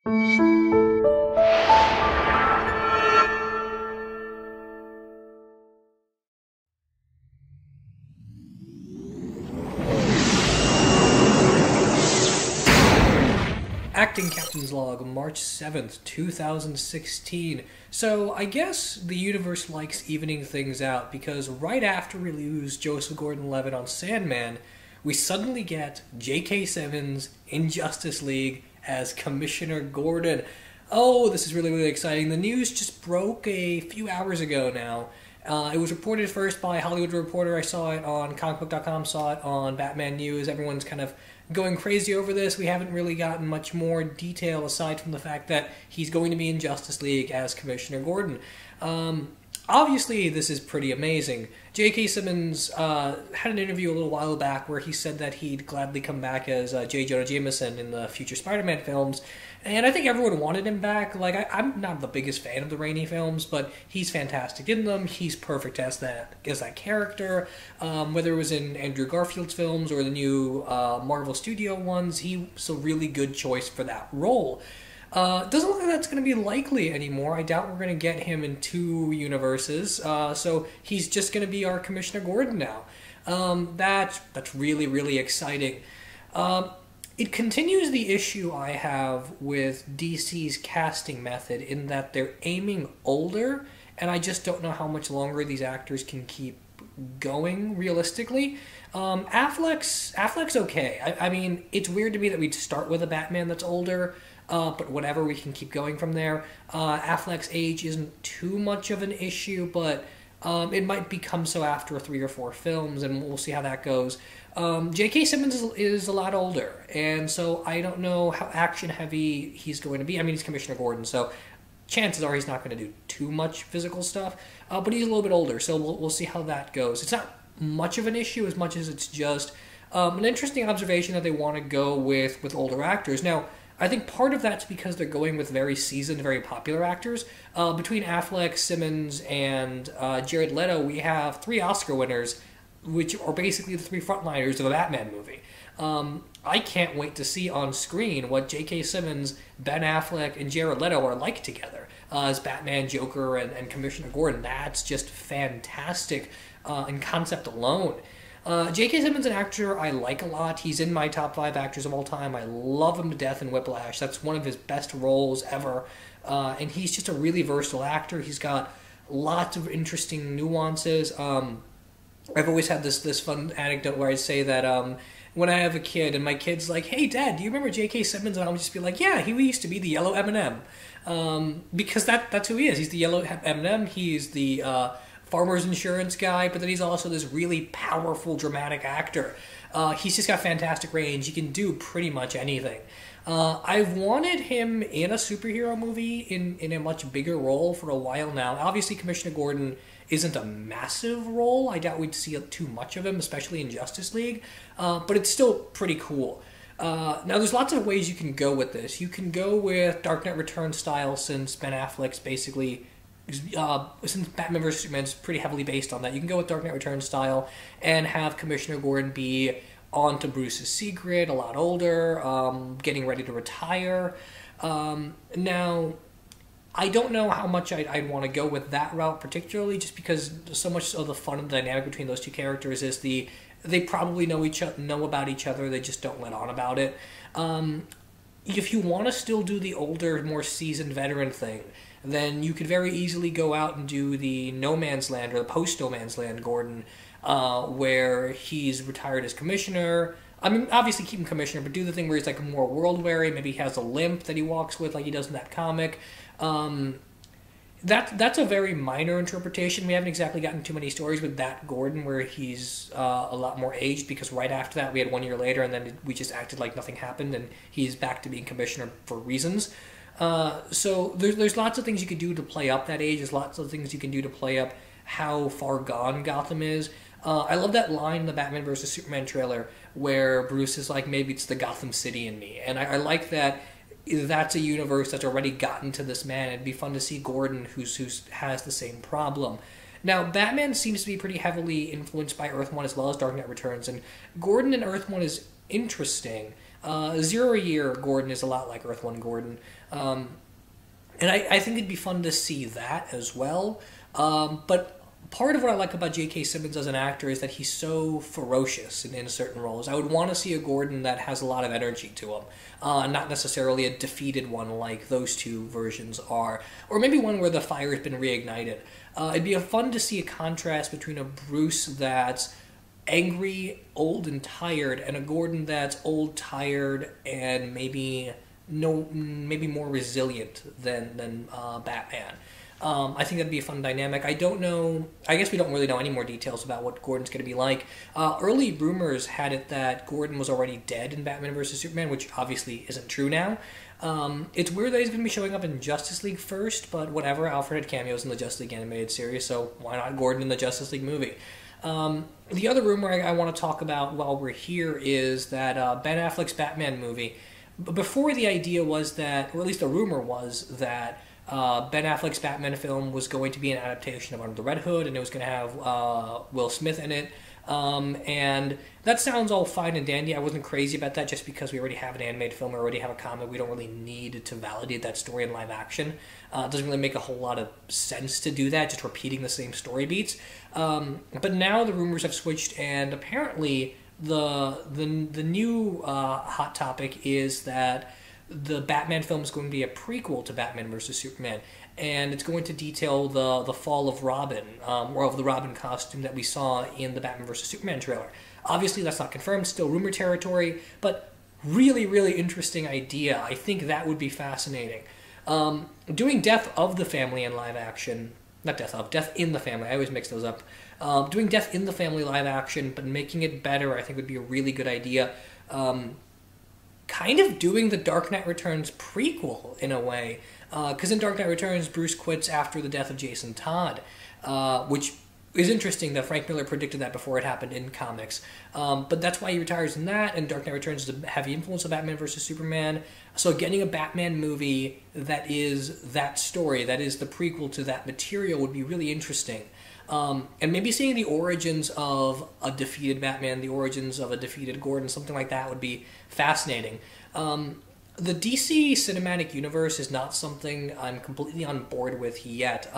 Acting Captain's Log, March 7th, 2016. So, I guess the universe likes evening things out because right after we lose Joseph Gordon-Levitt on Sandman, we suddenly get JK Simmons in Justice League as Commissioner Gordon. Oh, this is really, really exciting. The news just broke a few hours ago now. It was reported first by Hollywood Reporter. I saw it on comicbook.com, saw it on Batman News. Everyone's kind of going crazy over this. We haven't really gotten much more detail aside from the fact that he's going to be in Justice League as Commissioner Gordon. Obviously, this is pretty amazing. JK Simmons had an interview a little while back where he said that he'd gladly come back as J. Jonah Jameson in the future Spider-Man films, and I think everyone wanted him back. Like, I'm not the biggest fan of the Raimi films, but he's fantastic in them. He's perfect as that character. Whether it was in Andrew Garfield's films or the new Marvel Studio ones, he was a really good choice for that role. Doesn't look like that's going to be likely anymore. I doubt we're going to get him in two universes. So he's just going to be our Commissioner Gordon now. That's really, really exciting. It continues the issue I have with DC's casting method in that they're aiming older, and I just don't know how much longer these actors can keep going realistically. Affleck's okay. I mean, it's weird to me that we'd start with a Batman that's older, but whatever, we can keep going from there. Affleck's age isn't too much of an issue, but it might become so after 3 or 4 films, and we'll see how that goes. J.K. Simmons is a lot older, and so I don't know how action-heavy he's going to be. I mean, he's Commissioner Gordon, so chances are he's not going to do too much physical stuff, but he's a little bit older, so we'll see how that goes. It's not much of an issue as much as it's just an interesting observation that they want to go with older actors. Now, I think part of that's because they're going with very seasoned, very popular actors. Between Affleck, Simmons, and Jared Leto, we have 3 Oscar winners, which are basically the 3 frontliners of a Batman movie. I can't wait to see on screen what J.K. Simmons, Ben Affleck, and Jared Leto are like together as Batman, Joker, and Commissioner Gordon. That's just fantastic in concept alone. J.K. Simmons, an actor I like a lot. He's in my top 5 actors of all time. I love him to death in Whiplash. That's one of his best roles ever. And he's just a really versatile actor. He's got lots of interesting nuances. I've always had this fun anecdote where I say that when I have a kid and my kid's like, "Hey, Dad, do you remember J.K. Simmons?" And I'll just be like, "Yeah, he used to be the Yellow M&M." Because that's who he is. He's the Yellow M&M. He's the farmer's insurance guy, but then he's also this really powerful, dramatic actor. He's just got fantastic range. He can do pretty much anything. I've wanted him in a superhero movie in a much bigger role for a while now. Obviously, Commissioner Gordon isn't a massive role. I doubt we'd see too much of him, especially in Justice League, but it's still pretty cool. Now, there's lots of ways you can go with this. You can go with Dark Knight Returns style, since Ben Affleck's basically... since Batman vs. Superman is pretty heavily based on that. You can go with Dark Knight Returns style and have Commissioner Gordon be on to Bruce's secret, a lot older, getting ready to retire. Now, I don't know how much I'd want to go with that route particularly, just because so much of the fun and dynamic between those two characters is they probably know about each other, they just don't let on about it. If you want to still do the older, more seasoned veteran thing, then you could very easily go out and do the No Man's Land or the post-No Man's Land Gordon, where he's retired as commissioner. I mean, obviously keep him commissioner, but do the thing where he's like more world-weary. Maybe he has a limp that he walks with like he does in that comic. That's a very minor interpretation. We haven't exactly gotten too many stories with that Gordon where he's a lot more aged, because right after that we had 1 year later and then we just acted like nothing happened and he's back to being commissioner for reasons. So there's lots of things you could do to play up that age. There's lots of things you can do to play up how far gone Gotham is. I love that line in the Batman vs. Superman trailer where Bruce is like, maybe it's the Gotham City in me. And I like that that's a universe that's already gotten to this man. It'd be fun to see Gordon who has the same problem. Now, Batman seems to be pretty heavily influenced by Earth 1 as well as Dark Knight Returns, and Gordon in Earth 1 is interesting. Zero Year Gordon is a lot like Earth One Gordon. And I think it'd be fun to see that as well. But part of what I like about JK Simmons as an actor is that he's so ferocious in certain roles. I would want to see a Gordon that has a lot of energy to him, not necessarily a defeated one like those two versions are, or maybe one where the fire has been reignited. It'd be fun to see a contrast between a Bruce that's angry, old, and tired, and a Gordon that's old, tired, and maybe more resilient than Batman. I think that'd be a fun dynamic. I don't know. I guess we don't really know any more details about what Gordon's going to be like. Early rumors had it that Gordon was already dead in Batman vs Superman, which obviously isn't true now. It's weird that he's going to be showing up in Justice League first, but whatever. Alfred had cameos in the Justice League animated series, so why not Gordon in the Justice League movie? The other rumor I want to talk about while we're here is that Ben Affleck's Batman movie. Before, the idea was that, or at least the rumor was that Ben Affleck's Batman film was going to be an adaptation of Under the Red Hood, and it was going to have Will Smith in it. And that sounds all fine and dandy. I wasn't crazy about that just because we already have an animated film, we already have a comic. We don't really need to validate that story in live action. It doesn't really make a whole lot of sense to do that, just repeating the same story beats. But now the rumors have switched, and apparently the new hot topic is that the Batman film is going to be a prequel to Batman vs Superman, and it's going to detail the fall of Robin, or of the Robin costume that we saw in the Batman vs Superman trailer. Obviously, that's not confirmed; still rumor territory. But really, really interesting idea. I think that would be fascinating. Doing Death of the Family in live action, not Death in the Family. I always mix those up. Doing Death in the Family live action, but making it better, I think would be a really good idea. Kind of doing the Dark Knight Returns prequel in a way, because in Dark Knight Returns, Bruce quits after the death of Jason Todd, which is interesting that Frank Miller predicted that before it happened in comics. But that's why he retires in that, and Dark Knight Returns is a heavy influence of Batman vs Superman. So getting a Batman movie that is that story, that is the prequel to that material, would be really interesting. And maybe seeing the origins of a defeated Batman, the origins of a defeated Gordon, something like that would be fascinating. The DC cinematic universe is not something I'm completely on board with yet.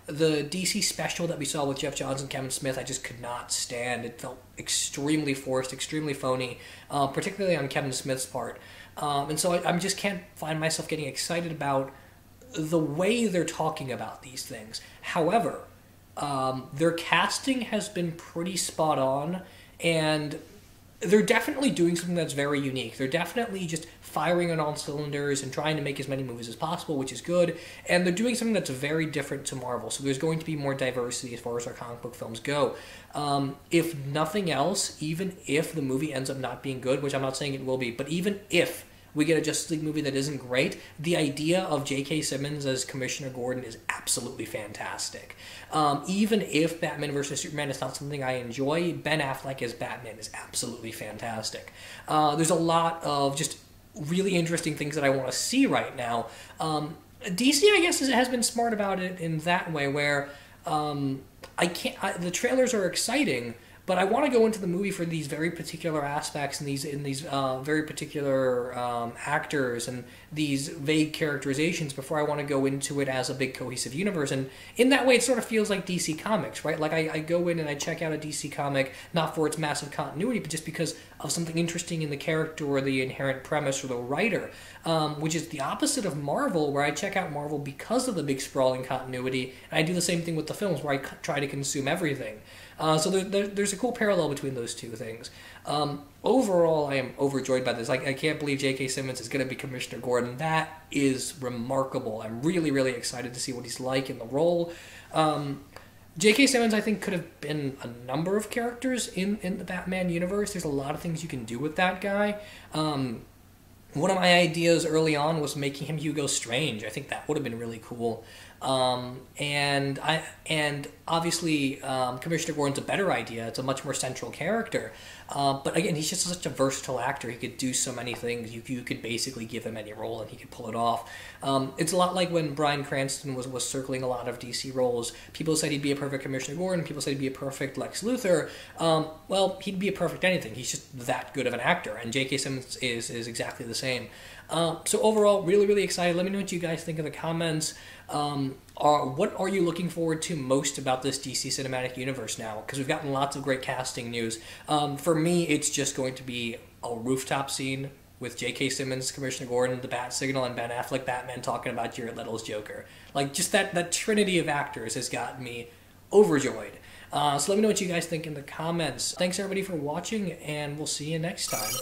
The DC special that we saw with Jeff Johns and Kevin Smith, I just could not stand. It felt extremely forced, extremely phony, particularly on Kevin Smith's part. And so I just can't find myself getting excited about the way they're talking about these things. However, their casting has been pretty spot on, and they're definitely doing something that's very unique. They're definitely just firing on all cylinders and trying to make as many movies as possible, which is good. And they're doing something that's very different to Marvel. So there's going to be more diversity as far as our comic book films go. If nothing else, even if the movie ends up not being good, which I'm not saying it will be, but even if we get a Justice League movie that isn't great, the idea of JK Simmons as Commissioner Gordon is absolutely fantastic. Even if Batman vs. Superman is not something I enjoy, Ben Affleck as Batman is absolutely fantastic. There's a lot of just really interesting things that I want to see right now. DC, I guess, has been smart about it in that way, where the trailers are exciting, but I want to go into the movie for these very particular aspects and these very particular actors and these vague characterizations before I want to go into it as a big cohesive universe. And in that way, it sort of feels like DC Comics, right? Like I go in and I check out a DC comic, not for its massive continuity, but just because of something interesting in the character or the inherent premise or the writer, which is the opposite of Marvel, where I check out Marvel because of the big sprawling continuity, and I do the same thing with the films, where I try to consume everything. So there's a cool parallel between those two things. Overall, I am overjoyed by this. I can't believe J.K. Simmons is going to be Commissioner Gordon. That is remarkable. I'm really, really excited to see what he's like in the role. J.K. Simmons, I think, could have been a number of characters in the Batman universe. There's a lot of things you can do with that guy. One of my ideas early on was making him Hugo Strange. I think that would have been really cool. And Obviously, Commissioner Gordon's a better idea. It's a much more central character. But again, he's just such a versatile actor. He could do so many things. You could basically give him any role and he could pull it off. It's a lot like when Bryan Cranston was circling a lot of DC roles. People said he'd be a perfect Commissioner Gordon. People said he'd be a perfect Lex Luthor. Well, he'd be a perfect anything. He's just that good of an actor. And JK Simmons is exactly the same. So overall, really, really excited. Let me know what you guys think in the comments. What are you looking forward to most about this DC Cinematic Universe now? Because we've gotten lots of great casting news. For me, it's just going to be a rooftop scene with J.K. Simmons, Commissioner Gordon, the Bat Signal, and Ben Affleck Batman talking about Jared Leto's Joker. Like, just that trinity of actors has gotten me overjoyed. So let me know what you guys think in the comments. Thanks, everybody, for watching, and we'll see you next time.